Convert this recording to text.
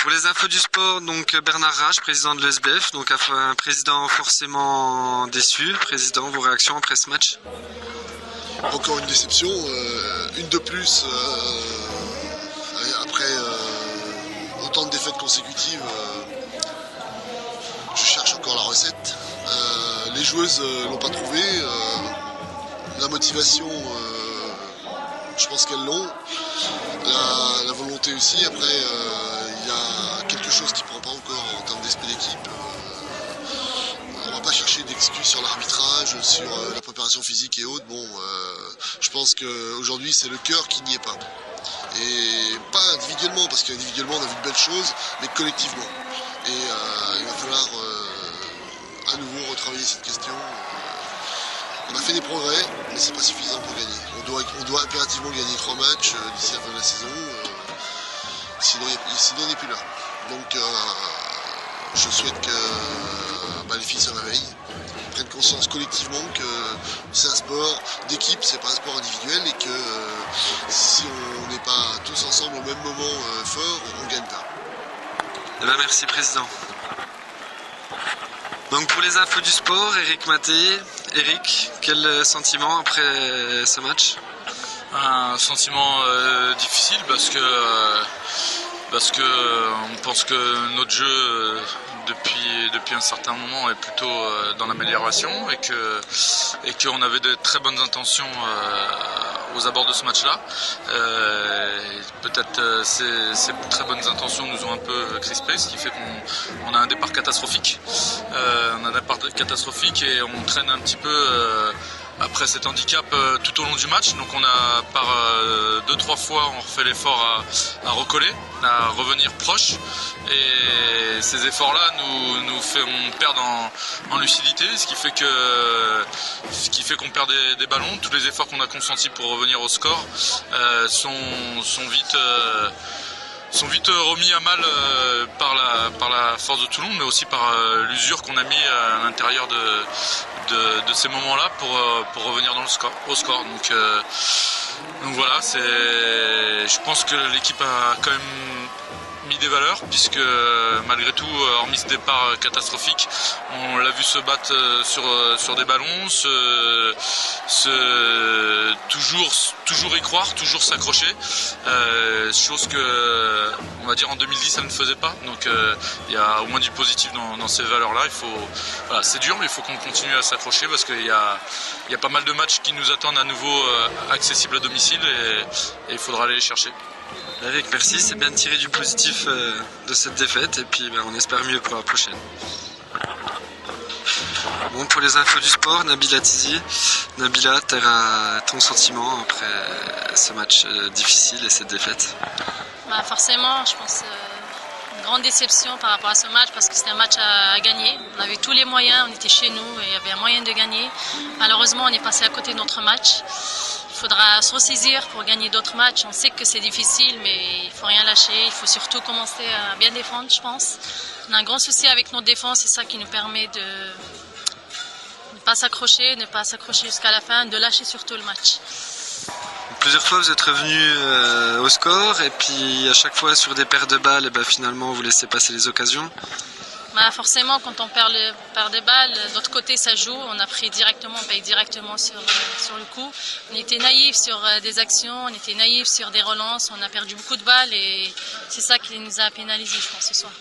Pour les infos du sport, donc Bernard Rage, président de l'ESBF, donc un président forcément déçu. Président, vos réactions après ce match? Encore une déception, une de plus après autant de défaites consécutives. Je cherche encore la recette. Les joueuses l'ont pas trouvée. La motivation, je pense qu'elles l'ont. La volonté aussi. Après, il y a quelque chose qui ne prend pas encore en termes d'esprit d'équipe. On va pas chercher d'excuses sur l'arbitrage, sur la préparation physique et autres. Bon, je pense qu'aujourd'hui c'est le cœur qui n'y est pas. Et pas individuellement, parce qu'individuellement on a vu de belles choses, mais collectivement. Et il va falloir à nouveau retravailler cette question. On a fait des progrès, mais c'est pas suffisant pour gagner. On doit impérativement gagner 3 matchs d'ici la fin de la saison. Sinon on n'est plus là. Donc je souhaite que les filles se réveillent, prennent conscience collectivement que c'est un sport d'équipe, c'est pas un sport individuel, et que si on n'est pas tous ensemble au même moment fort, on ne gagne pas. Eh ben, merci président. Donc pour les infos du sport, Eric Maté. Eric, quel sentiment après ce match? Un sentiment difficile parce que on pense que notre jeu depuis un certain moment est plutôt dans l'amélioration et qu'on avait de très bonnes intentions aux abords de ce match-là. Peut-être ces très bonnes intentions nous ont un peu crispés, ce qui fait qu'on a un départ catastrophique. Et on traîne un petit peu après cet handicap tout au long du match. Donc on a par 2-3 fois on refait l'effort à recoller, à revenir proche, et ces efforts là nous font perdre en lucidité, ce qui fait qu'on perd des ballons. Tous les efforts qu'on a consentis pour revenir au score sont vite remis à mal par la force de Toulon, mais aussi par l'usure qu'on a mis à l'intérieur de ces moments-là pour revenir au score. Donc voilà, je pense que l'équipe a quand même mis des valeurs, puisque malgré tout, hormis ce départ catastrophique, on l'a vu se battre sur des ballons, toujours y croire, toujours s'accrocher, chose que on va dire en 2010 ça ne faisait pas. Donc il y a au moins du positif dans ces valeurs-là. C'est dur, mais il faut qu'on continue à s'accrocher, parce qu'il y a pas mal de matchs qui nous attendent à nouveau accessibles à domicile, et il faudra aller les chercher. Eric, merci, c'est bien de tirer du positif de cette défaite, et puis on espère mieux pour la prochaine. Bon, pour les infos du sport, Nabila Tizi. Nabila, ton sentiment après ce match difficile et cette défaite? Forcément, je pense une grande déception par rapport à ce match, parce que c'était un match à gagner. On avait tous les moyens, on était chez nous et il y avait un moyen de gagner. Malheureusement, on est passé à côté de notre match. Il faudra se ressaisir pour gagner d'autres matchs. On sait que c'est difficile, mais il ne faut rien lâcher. Il faut surtout commencer à bien défendre, je pense. On a un grand souci avec notre défense, c'est ça qui nous permet de ne pas s'accrocher jusqu'à la fin, de lâcher surtout le match. Plusieurs fois vous êtes revenu au score, et puis à chaque fois sur des paires de balles, finalement vous laissez passer les occasions. Forcément, quand on perd des balles, de l'autre côté ça joue. On paye directement sur le coup. On était naïfs sur des actions, on était naïfs sur des relances. On a perdu beaucoup de balles, et c'est ça qui nous a pénalisés, je pense, ce soir.